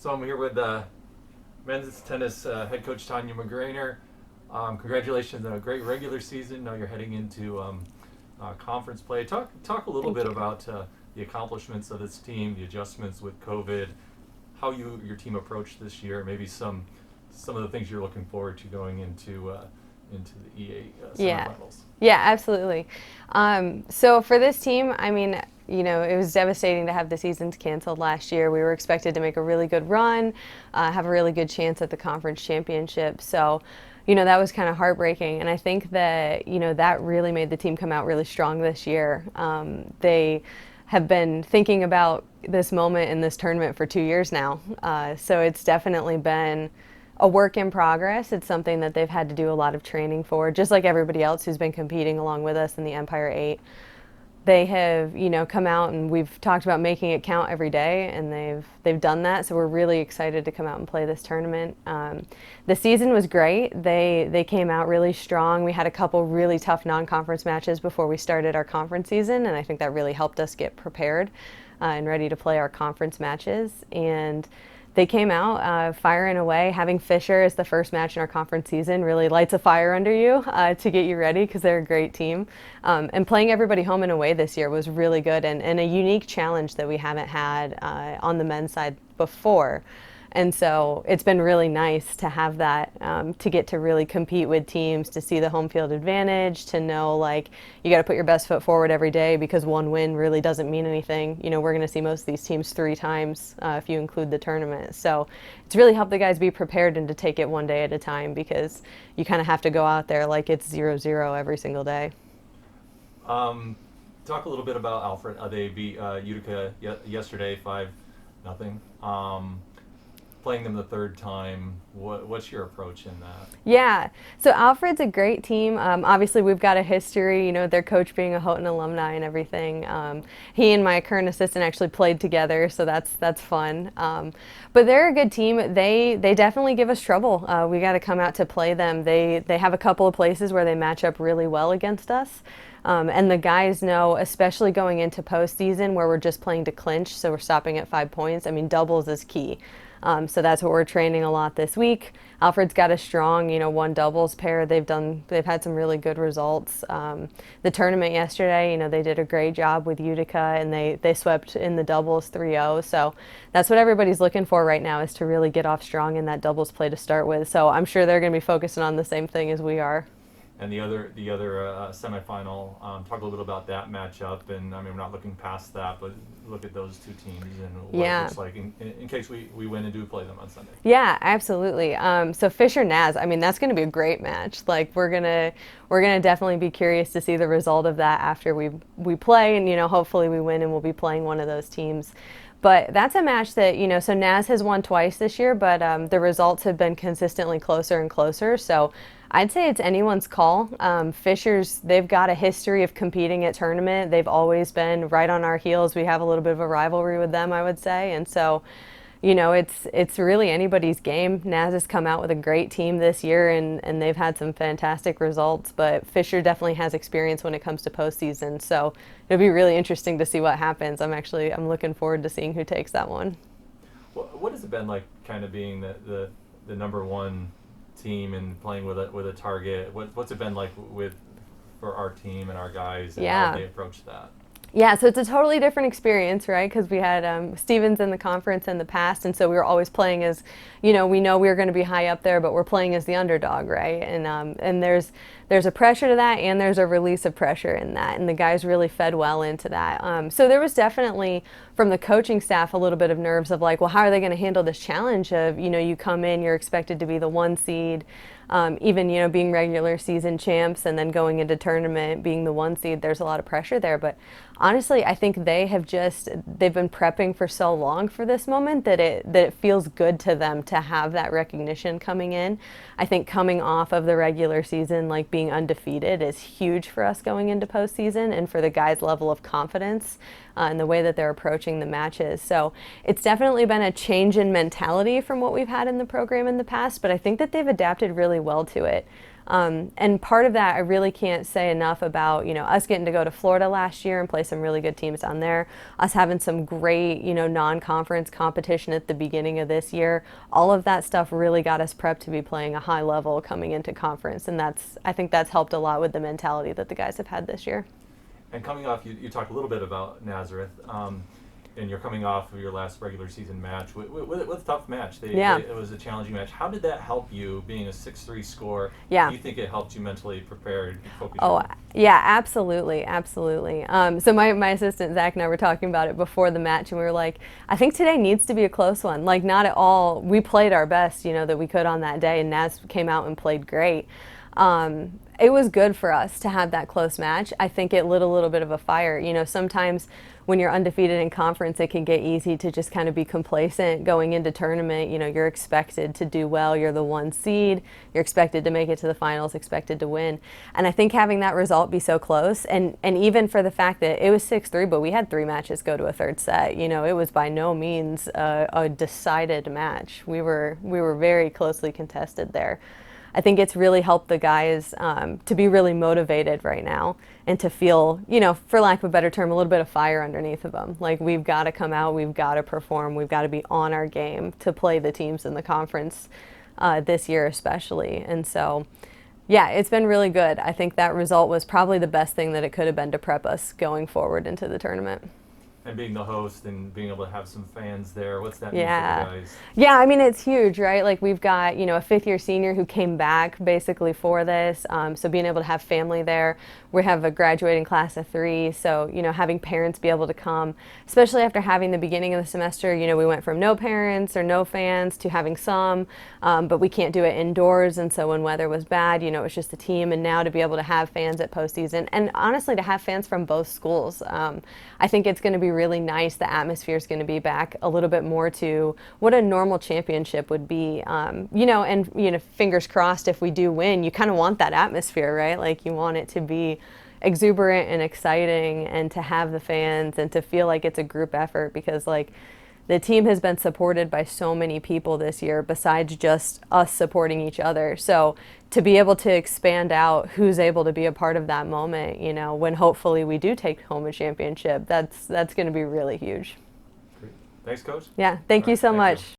So I'm here with men's tennis head coach Tonya McGraner. Congratulations on a great regular season. Now you're heading into conference play. Talk a little Thank bit you. about the accomplishments of this team, the adjustments with COVID, how your team approached this year, maybe some of the things you're looking forward to going into the EA Yeah, semifinals. yeah, absolutely. So for this team, I mean, it was devastating to have the seasons canceled last year. We were expected to make a really good run, have a really good chance at the conference championship. So, that was kind of heartbreaking. And I think that, that really made the team come out really strong this year. They have been thinking about this moment in this tournament for 2 years now. So it's definitely been a work in progress. It's something that they've had to do a lot of training for, just like everybody else who's been competing along with us in the Empire 8. They have, come out and we've talked about making it count every day, and they've done that. So we're really excited to come out and play this tournament. The season was great. They came out really strong. We had a couple really tough non-conference matches before we started our conference season, and I think that really helped us get prepared and ready to play our conference matches. And they came out firing away. Having Fisher as the first match in our conference season really lights a fire under you to get you ready, because they're a great team. And playing everybody home and away this year was really good, and a unique challenge that we haven't had on the men's side before. And so it's been really nice to have that, to get to really compete with teams, to see the home field advantage, to know like you got to put your best foot forward every day, because one win really doesn't mean anything. We're going to see most of these teams 3 times if you include the tournament. So it's really helped the guys be prepared and to take it one day at a time, because you kind of have to go out there like it's 0-0 every single day. Talk a little bit about Alfred. They beat Utica yesterday 5-0. Playing them the third time, what's your approach in that? Yeah, so Alfred's a great team. Obviously, we've got a history, their coach being a Houghton alumni and everything. He and my current assistant actually played together, so that's fun. But they're a good team. They definitely give us trouble. We got to come out to play them. They have a couple of places where they match up really well against us. And the guys know, especially going into postseason where we're just playing to clinch, so we're stopping at 5 points. I mean, doubles is key. So that's what we're training a lot this week. Alfred's got a strong, one doubles pair. They've had some really good results. The tournament yesterday, they did a great job with Utica, and they swept in the doubles 3-0. So that's what everybody's looking for right now, is to really get off strong in that doubles play to start with. So I'm sure they're going to be focusing on the same thing as we are. And the other semifinal, talk a little bit about that matchup. And I mean, we're not looking past that, but look at those two teams and what it looks like in case we win and do play them on Sunday. Yeah, absolutely. So Fisher Naz, I mean, that's going to be a great match. Like we're gonna definitely be curious to see the result of that after we play, and hopefully we win and we'll be playing one of those teams. But that's a match that, so Naz has won twice this year, but the results have been consistently closer and closer. So I'd say it's anyone's call. They've got a history of competing at tournament. They've always been right on our heels. We have a little bit of a rivalry with them, I would say. And so, it's really anybody's game. Naz has come out with a great team this year, and they've had some fantastic results. But Fisher definitely has experience when it comes to postseason. So it'll be really interesting to see what happens. I'm looking forward to seeing who takes that one. What has it been like, kind of being the number one team and playing with a target? What's it been like for our team and our guys, and how they approach that? Yeah, so it's a totally different experience, right? Because we had Stevens in the conference in the past, and so we were always playing as, we know we were going to be high up there, but we're playing as the underdog, right? And there's a pressure to that, and there's a release of pressure in that, and the guys really fed well into that. So there was definitely, from the coaching staff, a little bit of nerves of like, well, how are they going to handle this challenge of, you come in, you're expected to be the 1 seed, even, being regular season champs, and then going into tournament being the 1 seed, there's a lot of pressure there. But honestly, I think they've been prepping for so long for this moment that it feels good to them to have that recognition coming in. I think coming off of the regular season, like being undefeated, is huge for us going into postseason, and for the guys' level of confidence. and the way that they're approaching the matches. So it's definitely been a change in mentality from what we've had in the program in the past, but I think that they've adapted really well to it. And part of that, I really can't say enough about, us getting to go to Florida last year and play some really good teams down there, us having some great, non-conference competition at the beginning of this year. All of that stuff really got us prepped to be playing a high level coming into conference. And I think that's helped a lot with the mentality that the guys have had this year. And coming off, you talked a little bit about Nazareth. And you're coming off of your last regular season match with a tough match. It was a challenging match. How did that help you, being a 6-3 score? Yeah. Do you think it helped you mentally prepare? Yeah, absolutely. So my assistant, Zach, and I were talking about it before the match, and we were like, I think today needs to be a close one. Like, not at all. We played our best, that we could on that day, and Naz came out and played great. It was good for us to have that close match. I think it lit a little bit of a fire. Sometimes when you're undefeated in conference, it can get easy to just kind of be complacent going into tournament. You're expected to do well. You're the 1 seed. You're expected to make it to the finals, expected to win. And I think having that result be so close, and even for the fact that it was 6-3, but we had 3 matches go to a third set. It was by no means a decided match. We were very closely contested there. I think it's really helped the guys to be really motivated right now and to feel, for lack of a better term, a little bit of fire underneath of them. Like, we've got to come out, we've got to perform, we've got to be on our game to play the teams in the conference this year especially. And so, yeah, it's been really good. I think that result was probably the best thing that it could have been to prep us going forward into the tournament. And being the host and being able to have some fans there, what's that mean for the guys? Yeah, I mean, it's huge, right? Like, we've got, a fifth-year senior who came back basically for this, so being able to have family there. We have a graduating class of 3, so, having parents be able to come, especially after having the beginning of the semester, we went from no parents or no fans to having some, but we can't do it indoors, and so when weather was bad, it was just the team, and now to be able to have fans at postseason, and honestly, to have fans from both schools. I think it's going to be really nice. The atmosphere is going to be back a little bit more to what a normal championship would be. And fingers crossed if we do win, you kind of want that atmosphere, right? Like, you want it to be exuberant and exciting, and to have the fans and to feel like it's a group effort, because like, the team has been supported by so many people this year besides just us supporting each other. So to be able to expand out who's able to be a part of that moment, when hopefully we do take home a championship, that's going to be really huge. Great. Thanks, Coach. Yeah, thank you so much.